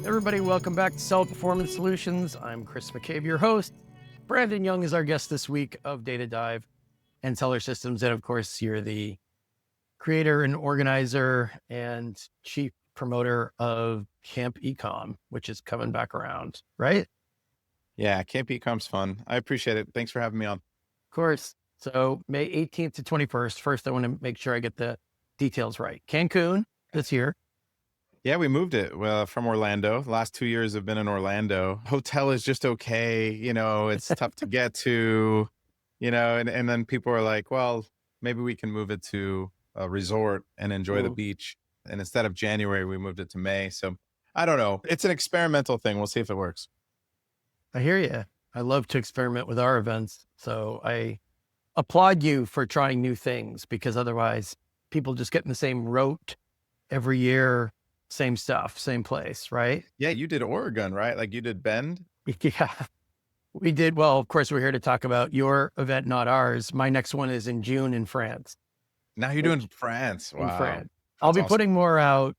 Everybody, welcome back to Solid Performance Solutions. I'm Chris McCabe, your host. Brandon Young is our guest this week of Data Dive and Seller Systems. And of course, you're the creator and organizer and chief promoter of CampEcom, which is coming back around, right? Yeah, CampEcom's fun. I appreciate it. Thanks for having me on. Of course. So May 18th to 21st. First, I want to make sure I get the details right. Cancun this year. Yeah, we moved it from Orlando. The last 2 years have been in Orlando. Hotel is just okay. It's tough to get to, and then people are like, well, maybe we can move it to a resort and enjoy the Ooh, beach. And instead of January, we moved it to May. So I don't know. It's an experimental thing. We'll see if it works. I hear you. I love to experiment with our events. So I applaud you for trying new things, because otherwise people just get in the same rote every year, same stuff, same place, right? Yeah, you did Oregon, right? Like you did Bend. Yeah, we did. Well, of course, we're here to talk about your event, not ours. My next one is in June in France, Now you're doing which France. in Wow. France. I'll That's be awesome. putting more out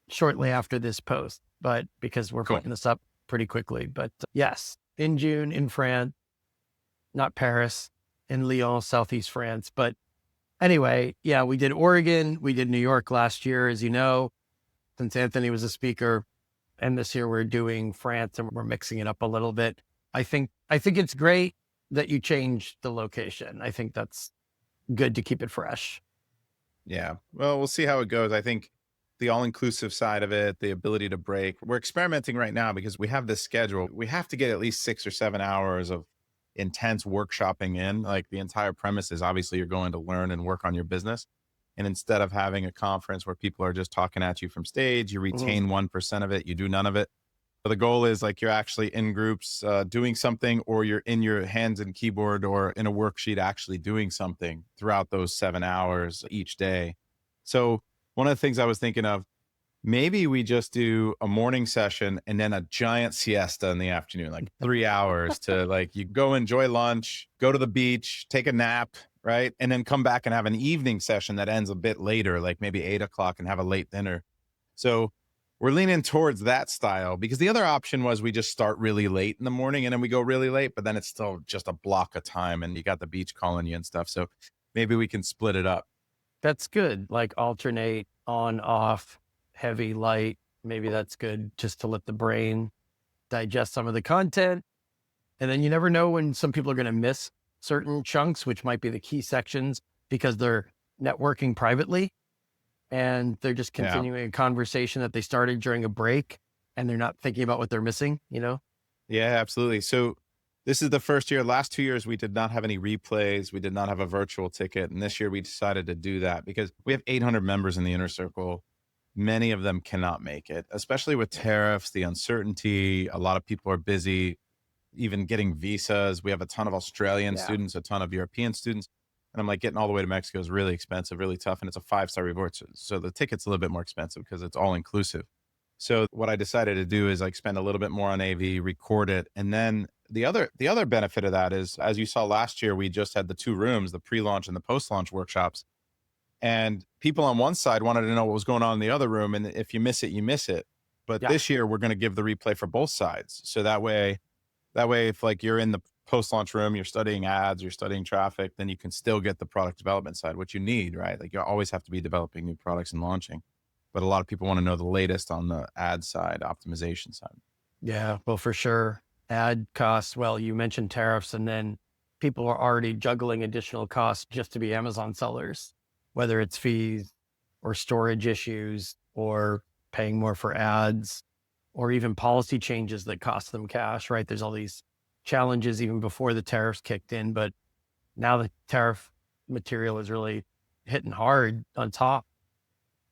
shortly after this post, but because we're Cool. putting this up pretty quickly. But yes, in June in France, not Paris, in Lyon, Southeast France. But anyway, yeah, we did Oregon, we did New York last year, as you know, since Anthony was a speaker. And this year we're doing France and we're mixing it up a little bit. I think it's great that you changed the location. I think that's good to keep it fresh. Yeah. Well, we'll see how it goes. I think the all-inclusive side of it, the ability to break. We're experimenting right now because we have this schedule. We have to get at least 6 or 7 hours of intense workshopping in. Like the entire premise is obviously you're going to learn and work on your business. And instead of having a conference where people are just talking at you from stage, you Mhm. retain 1% of it, you do none of it. So the goal is like you're actually in groups doing something, or you're in your hands and keyboard or in a worksheet actually doing something throughout those 7 hours each day. So one of the things I was thinking of, maybe we just do a morning session and then a giant siesta in the afternoon, like 3 hours to like you go enjoy lunch, go to the beach, take a nap, right? And then come back and have an evening session that ends a bit later, like maybe 8 o'clock, and have a late dinner. So we're leaning towards that style because the other option was we just start really late in the morning and then we go really late, but then it's still just a block of time and you got the beach calling you and stuff. So maybe we can split it up. That's good. Like alternate on, off, heavy, light. Maybe that's good just to let the brain digest some of the content. And then you never know when some people are going to miss certain chunks, which might be the key sections because they're networking privately and they're just Yeah. continuing a conversation that they started during a break and they're not thinking about what they're missing, you know? Yeah, absolutely. So this is the first year. Last 2 years, we did not have any replays. We did not have a virtual ticket. And this year we decided to do that because we have 800 members in the inner circle. Many of them cannot make it, especially with tariffs, the uncertainty. A lot of people are busy, even getting visas. We have a ton of Australian Yeah. students, a ton of European students. And I'm like, getting all the way to Mexico is really expensive, really tough. And it's a 5-star resort. So the ticket's a little bit more expensive because it's all inclusive. So what I decided to do is like spend a little bit more on AV, record it. And then the other benefit of that is, as you saw last year, we just had the two rooms, the pre-launch and the post-launch workshops. And people on one side wanted to know what was going on in the other room. And if you miss it, you miss it. But Yeah. this year we're going to give the replay for both sides. So that way, if like you're in the post-launch room, you're studying ads, you're studying traffic, then you can still get the product development side, which you need, right? Like you always have to be developing new products and launching. But a lot of people want to know the latest on the ad side, optimization side. Yeah. Well, for sure. Ad costs. Well, you mentioned tariffs, and then people are already juggling additional costs just to be Amazon sellers, whether it's fees or storage issues or paying more for ads or even policy changes that cost them cash, right? There's all these challenges even before the tariffs kicked in, but now the tariff material is really hitting hard on top.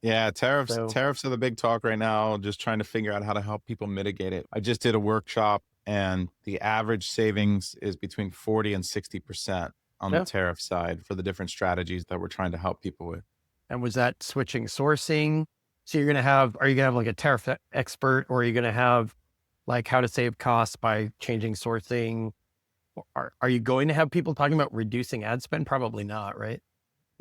Yeah, tariffs So tariffs are the big talk right now, just trying to figure out how to help people mitigate it. I just did a workshop and the average savings is between 40 and 60% on the yeah. tariff side for the different strategies that we're trying to help people with. And was that switching sourcing? So are you going to have like a tariff expert, or are you going to have like how to save costs by changing sourcing? Are you going to have people talking about reducing ad spend? Probably not, right?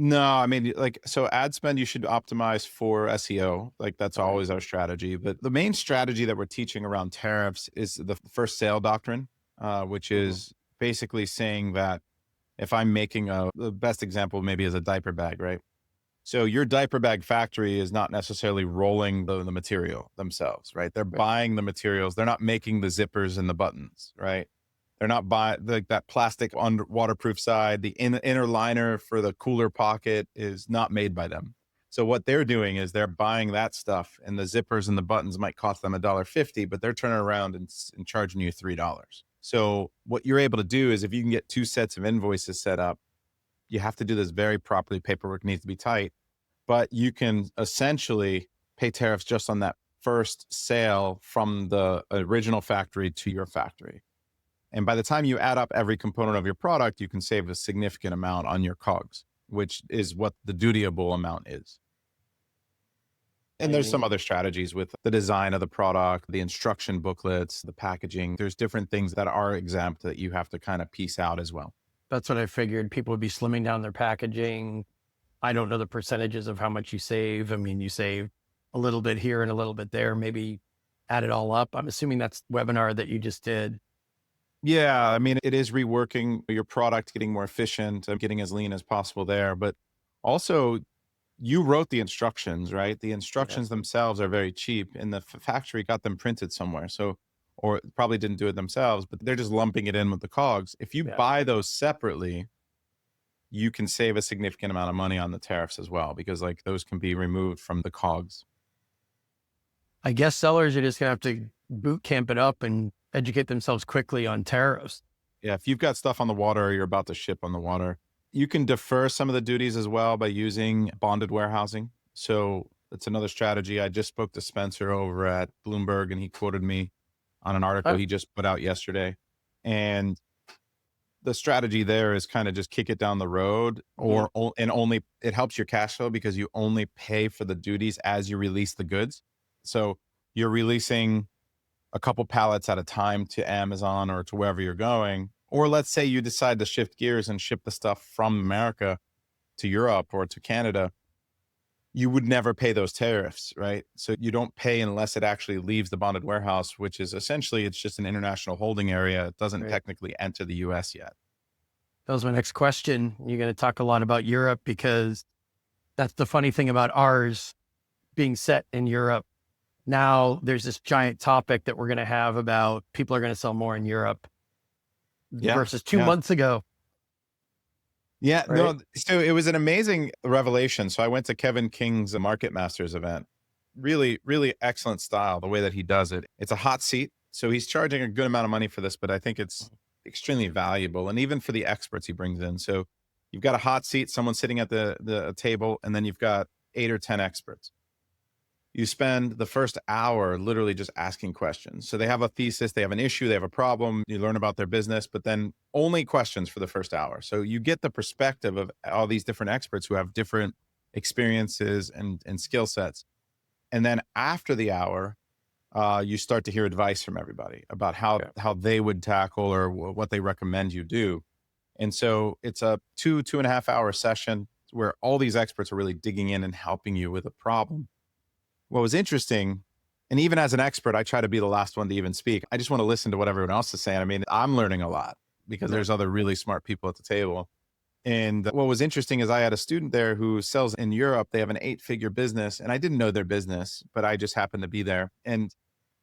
No, I mean, like, so ad spend you should optimize for SEO. Like, that's Okay. always our strategy. But the main strategy that we're teaching around tariffs is the first sale doctrine, which Mhm. is basically saying that if I'm making the best example maybe is a diaper bag, right? So your diaper bag factory is not necessarily rolling the material themselves, right? They're Right. buying the materials. They're not making the zippers and the buttons, right? They're not buying like that plastic on waterproof side. The inner liner for the cooler pocket is not made by them. So what they're doing is they're buying that stuff, and the zippers and the buttons might cost them $1.50, but they're turning around and charging you $3. So what you're able to do is if you can get two sets of invoices set up, you have to do this very properly. Paperwork needs to be tight, but you can essentially pay tariffs just on that first sale from the original factory to your factory. And by the time you add up every component of your product, you can save a significant amount on your COGS, which is what the dutiable amount is. And there's some I other strategies with the design of the product, the instruction booklets, the packaging. There's different things that are exempt that you have to kind of piece out as well. That's what I figured. People would be slimming down their packaging. I don't know the percentages of how much you save. I mean, you save a little bit here and a little bit there, maybe add it all up. I'm assuming that's webinar that you just did. Yeah, I mean, it is reworking your product, getting more efficient, getting as lean as possible there. But also, you wrote the instructions, right? The Yeah. instructions themselves are very cheap, and the factory got them printed somewhere. So, or probably didn't do it themselves, but they're just lumping it in with the COGS. If you Yeah. buy those separately, you can save a significant amount of money on the tariffs as well, because like those can be removed from the COGS. I guess sellers are just gonna have to boot camp it up and educate themselves quickly on tariffs. Yeah, if you've got stuff on the water or you're about to ship on the water, you can defer some of the duties as well by using bonded warehousing. So that's another strategy. I just spoke to Spencer over at Bloomberg and he quoted me on an article Uh, he just put out yesterday. And the strategy there is kind of just kick it down the road mhm. and only it helps your cash flow because you only pay for the duties as you release the goods. So you're releasing a couple pallets at a time to Amazon or to wherever you're going. Or let's say you decide to shift gears and ship the stuff from America to Europe or to Canada, you would never pay those tariffs, right? So you don't pay unless it actually leaves the bonded warehouse, which is essentially it's just an international holding area. It doesn't Right. technically enter the US yet. That was my next question. You're gonna talk a lot about Europe because that's the funny thing about ours being set in Europe. Now there's this giant topic that we're gonna have about people are gonna sell more in Europe Yeah. versus 2 Yeah. months ago, Yeah, right? no, so it was an amazing revelation. So I went to Kevin King's Market Masters event. Really, really excellent style, the way that he does it. It's a hot seat. So he's charging a good amount of money for this, but I think it's extremely valuable. And even for the experts he brings in. So you've got a hot seat, someone sitting at the table, and then you've got 8 or 10 experts. You spend the first hour literally just asking questions. So they have a thesis, they have an issue, they have a problem, you learn about their business, but then only questions for the first hour. So you get the perspective of all these different experts who have different experiences and skill sets. And then after the hour, you start to hear advice from everybody about Yeah. how they would tackle or what they recommend you do. And so it's a 2.5 hour session where all these experts are really digging in and helping you with a problem. What was interesting, and even as an expert, I try to be the last one to even speak. I just want to listen to what everyone else is saying. I mean, I'm learning a lot because Yeah. there's other really smart people at the table. And what was interesting is I had a student there who sells in Europe. They have an 8-figure business, and I didn't know their business, but I just happened to be there. And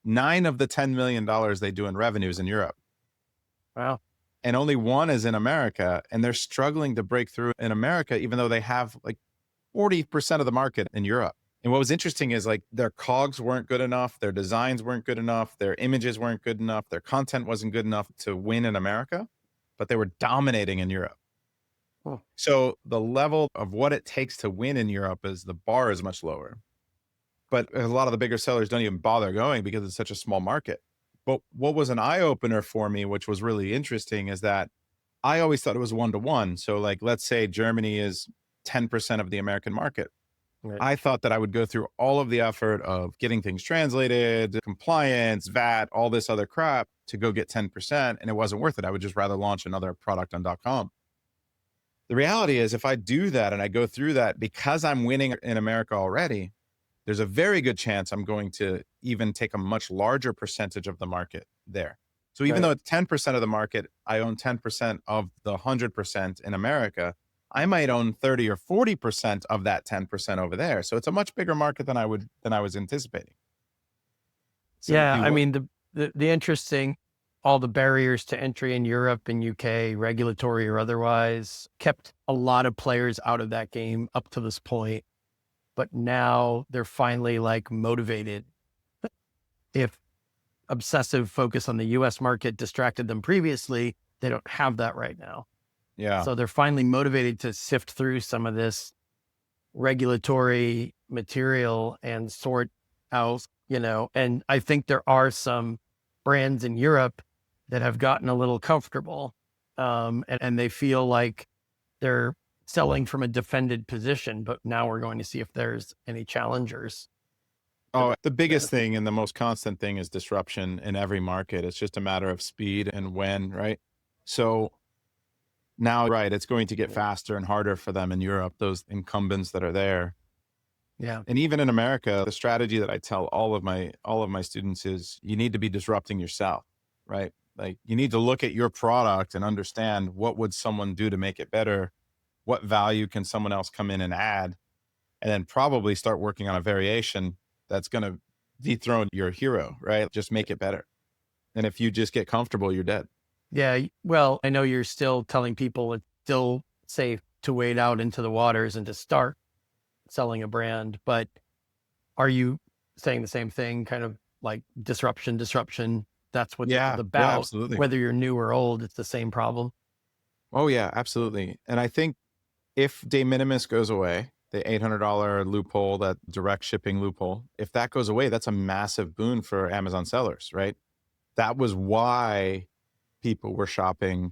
9 of the $10 million they do in revenues in Europe, Wow. and only one is in America. And they're struggling to break through in America, even though they have like 40% of the market in Europe. And what was interesting is like their cogs weren't good enough, their designs weren't good enough, their images weren't good enough, their content wasn't good enough to win in America, but they were dominating in Europe. Huh. So the level of what it takes to win in Europe is the bar is much lower. But a lot of the bigger sellers don't even bother going because it's such a small market. But what was an eye opener for me, which was really interesting, is that I always thought it was 1 to 1. So, like, let's say Germany is 10% of the American market. Right. I thought that I would go through all of the effort of getting things translated, compliance, VAT, all this other crap to go get 10%, and it wasn't worth it. I would just rather launch another product on .com. The reality is if I do that and I go through that because I'm winning in America already, there's a very good chance I'm going to even take a much larger percentage of the market there. So even though Right. it's 10% of the market, I own 10% of the 100% in America. I might own 30 or 40% of that 10% over there. So it's a much bigger market than I was anticipating. So Yeah, you I will. mean the interesting all the barriers to entry in Europe and UK, regulatory or otherwise, kept a lot of players out of that game up to this point. But now they're finally like motivated. If obsessive focus on the US market distracted them previously, they don't have that right now. Yeah. So they're finally motivated to sift through some of this regulatory material and sort out, and I think there are some brands in Europe that have gotten a little comfortable, and they feel like they're selling from a defended position, but now we're going to see if there's any challengers to Oh, the biggest this. thing and the most constant thing is disruption in every market. It's just a matter of speed and when, right? So now, right, it's going to get Yeah. faster and harder for them in Europe, those incumbents that are there. Yeah. And even in America, the strategy that I tell all of my students is you need to be disrupting yourself, right? Like you need to look at your product and understand what would someone do to make it better? What value can someone else come in and add? And then probably start working on a variation that's going to dethrone your hero, right? Just make it better. And if you just get comfortable, you're dead. Yeah. Well, I know you're still telling people it's still safe to wade out into the waters and to start selling a brand, but are you saying the same thing, kind of like disruption? That's what this is Yeah. Yeah, about. absolutely. Whether you're new or old, it's the same problem. Oh, yeah, absolutely. And I think if de minimis goes away, the $800 loophole, that direct shipping loophole, if that goes away, that's a massive boon for Amazon sellers, right? That was why people were shopping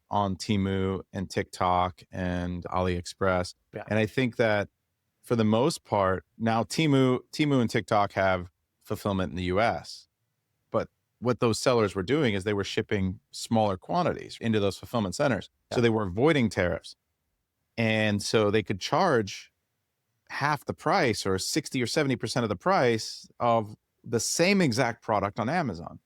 on Temu and TikTok and AliExpress. Yeah. And I think that for the most part, now Temu and TikTok have fulfillment in the US. But what those sellers were doing is they were shipping smaller quantities into those fulfillment centers. Yeah. So they were avoiding tariffs. And so they could charge half the price or 60 or 70% of the price of the same exact product on Amazon.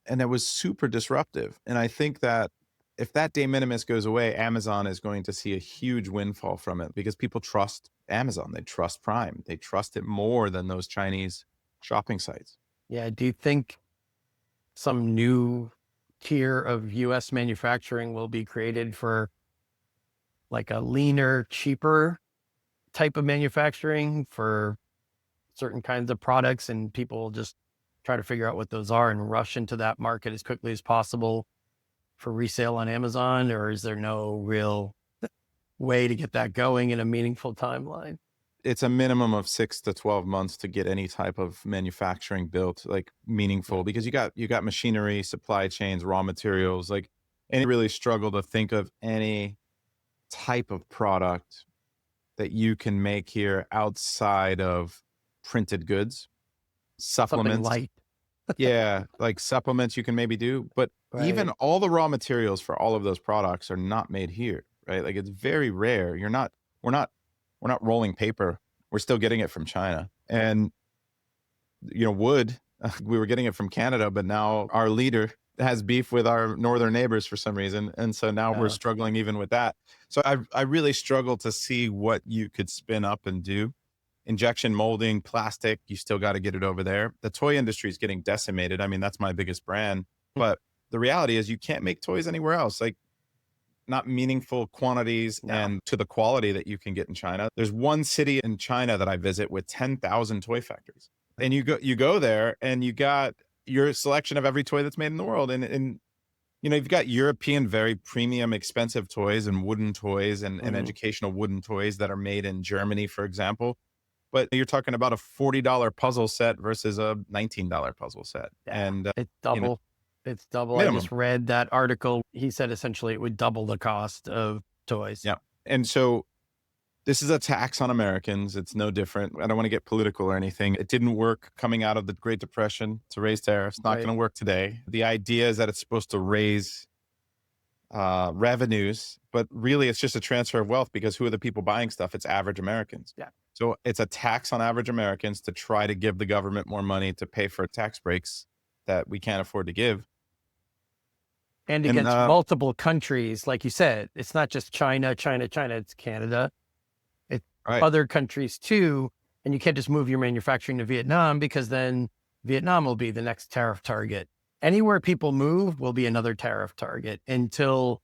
And it was super disruptive. And I think that if that de minimis goes away, Amazon is going to see a huge windfall from it because people trust Amazon. They trust Prime. They trust it more than those Chinese shopping sites. Yeah. Do you think some new tier of US manufacturing will be created for like a leaner, cheaper type of manufacturing for certain kinds of products, and people will just try to figure out what those are and rush into that market as quickly as possible for resale on Amazon? Or is there no real way to get that going in a meaningful timeline? It's a minimum of 6 to 12 months to get any type of manufacturing built, like Yeah. meaningful, because you got machinery, supply chains, raw materials, like, and really struggle to think of any type of product that you can make here outside of printed goods, Something supplements. light, Yeah, like supplements you can maybe do, but even right? all the raw materials for all of those products are not made here, right? Like it's very rare. We're not we're not rolling paper. We're still getting it from China. And wood, we were getting it from Canada, but now our leader has beef with our northern neighbors for some reason, and so now we're Yeah. struggling even with that. So I really struggle to see what you could spin up and do. Injection molding, plastic, you still got to get it over there. The toy industry is getting decimated. I mean, that's my biggest brand, but the reality is you can't make toys anywhere else. Like not meaningful quantities No. and to the quality that you can get in China. There's one city in China that I visit with 10,000 toy factories. And you go there and you got your selection of every toy that's made in the world. And you've got European, very premium, expensive toys and wooden toys and Mhm. educational wooden toys that are made in Germany, for example. But you're talking about a $40 puzzle set versus a $19 puzzle set. Yeah. And, It's you know, double. It's double. I minimum. just read that article. He said essentially it would double the cost of toys. Yeah. And so this is a tax on Americans. It's no different. I don't want to get political or anything. It didn't work coming out of the Great Depression to raise tariffs. Not Right. going to work today. The idea is that it's supposed to raise revenues, but really it's just a transfer of wealth because who are the people buying stuff? It's average Americans. Yeah. So it's a tax on average Americans to try to give the government more money to pay for tax breaks that we can't afford to give. And And against multiple countries, like you said, it's not just China, it's Canada, it's right, other countries too. And you can't just move your manufacturing to Vietnam because then Vietnam will be the next tariff target. Anywhere people move will be another tariff target until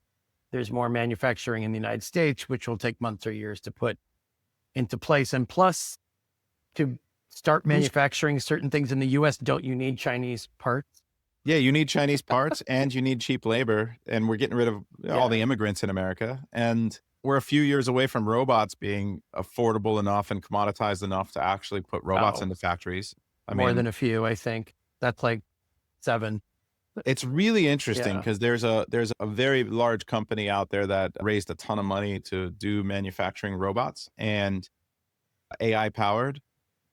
there's more manufacturing in the United States, which will take months or years to put into place. And plus, to start who's manufacturing certain things in the US, don't you need Chinese parts? yeah, you need Chinese parts and you need cheap labor. And we're getting rid of all Yeah. the immigrants in America. And we're a few years away from robots being affordable enough and commoditized enough to actually put robots Oh, into factories. I more mean, than a few, I think. That's like 7. it's really interesting Yeah. because there's a very large company out there that raised a ton of money to do manufacturing robots and AI powered.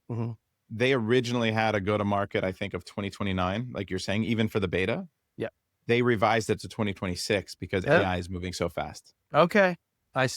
Hmm. They originally had a go to market, I think, of 2029, like you're saying, even for the beta. Yeah. They revised it to 2026 because Yeah. AI is moving so fast. Okay. I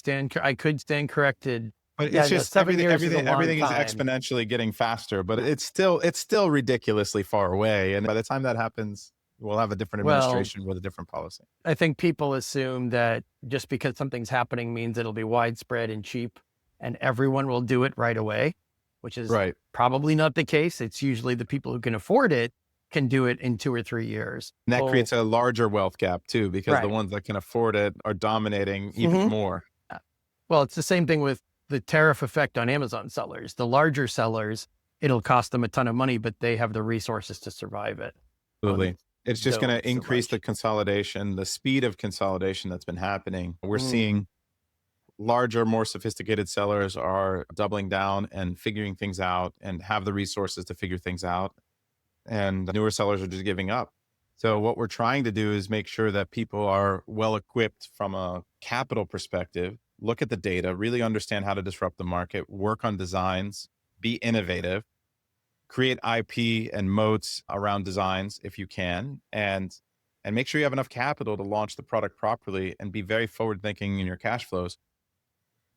could stand corrected. But Yeah, it's no, just 7 years is a long everything is time. exponentially getting faster, but it's still ridiculously far away. And by the time that happens, we'll have a different Well, administration with a different policy. I think people assume that just because something's happening means it'll be widespread and cheap and everyone will do it right away, which is Right. probably not the case. It's usually the people who can afford it can do it in 2 or 3 years. And that Well, creates a larger wealth gap too, because the right. ones that can afford it are dominating even Mhm. more. Well, it's the same thing with the tariff effect on Amazon sellers. The larger sellers, it'll cost them a ton of money, but they have the resources to survive it. Absolutely. Others It's just going don't to so increase the much. consolidation, the speed of consolidation that's been happening. We're Mm, seeing larger, more sophisticated sellers are doubling down and figuring things out and have the resources to figure things out. And newer sellers are just giving up. So what we're trying to do is make sure that people are well equipped from a capital perspective, look at the data, really understand how to disrupt the market, work on designs, be innovative, create IP and moats around designs if you can, and make sure you have enough capital to launch the product properly and be very forward thinking in your cash flows.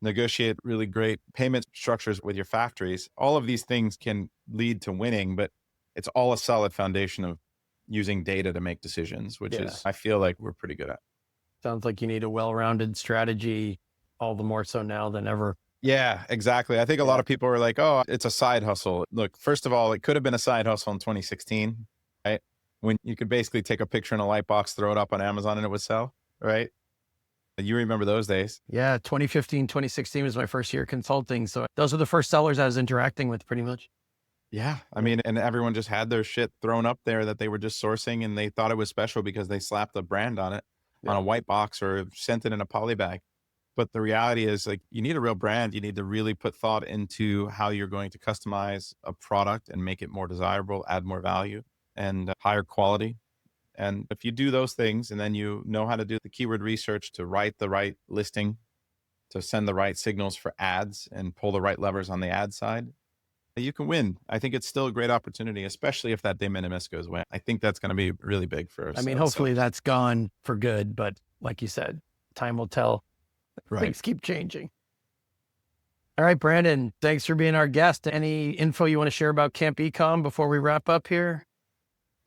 Negotiate really great payment structures with your factories. All of these things can lead to winning, but it's all a solid foundation of using data to make decisions, which yeah. is I feel like we're pretty good at. Sounds like you need a well-rounded strategy, all the more so now than ever. Yeah, exactly. I think a lot Yeah. of people are like, "Oh, it's a side hustle." Look, first of all, it could have been a side hustle in 2016, right? When you could basically take a picture in a light box, throw it up on Amazon, and it would sell, right? You remember those days. Yeah. 2015, 2016 was my first year consulting. So those are the first sellers I was interacting with pretty much. Yeah. I Yeah. mean, and everyone just had their shit thrown up there that they were just sourcing and they thought it was special because they slapped a brand on it on Yeah. a white box or sent it in a poly bag. But the reality is like you need a real brand. You need to really put thought into how you're going to customize a product and make it more desirable, add more value and higher quality. And if you do those things and then you know how to do the keyword research to write the right listing, to send the right signals for ads and pull the right levers on the ad side, you can win. I think it's still a great opportunity, especially if that de minimis goes away. I think that's going to be really big for I us. mean, hopefully that's gone for good, but like you said, time will tell. Right. Things keep changing. All right, Brandon, thanks for being our guest. Any info you want to share about CampEcom before we wrap up here?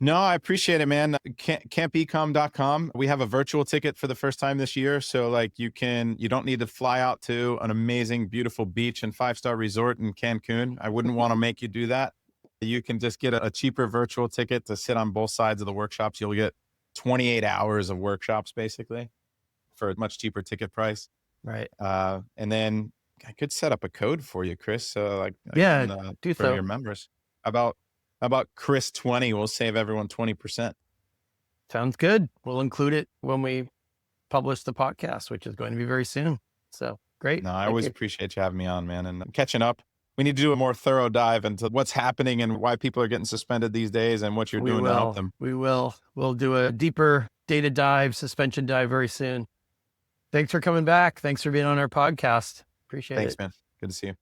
No, I appreciate it, man. Campecom.com. We have a virtual ticket for the first time this year. So like you don't need to fly out to an amazing, beautiful beach and 5-star resort in Cancun. I wouldn't want to make you do that. You can just get a cheaper virtual ticket to sit on both sides of the workshops. You'll get 28 hours of workshops basically for a much cheaper ticket price. Right. And then I could set up a code for you, Chris. So like I Yeah, can do for so. your members. How about Chris 20? We'll save everyone 20%. Sounds good. We'll include it when we publish the podcast, which is going to be very soon. So great. No, I Thank always you. appreciate you having me on, man, and catching up. We need to do a more thorough dive into what's happening and why people are getting suspended these days and what you're We doing to help will. them. We will. We'll do a deeper data dive, suspension dive very soon. Thanks for coming back. Thanks for being on our podcast. Appreciate Thanks, it. man. Good to see you.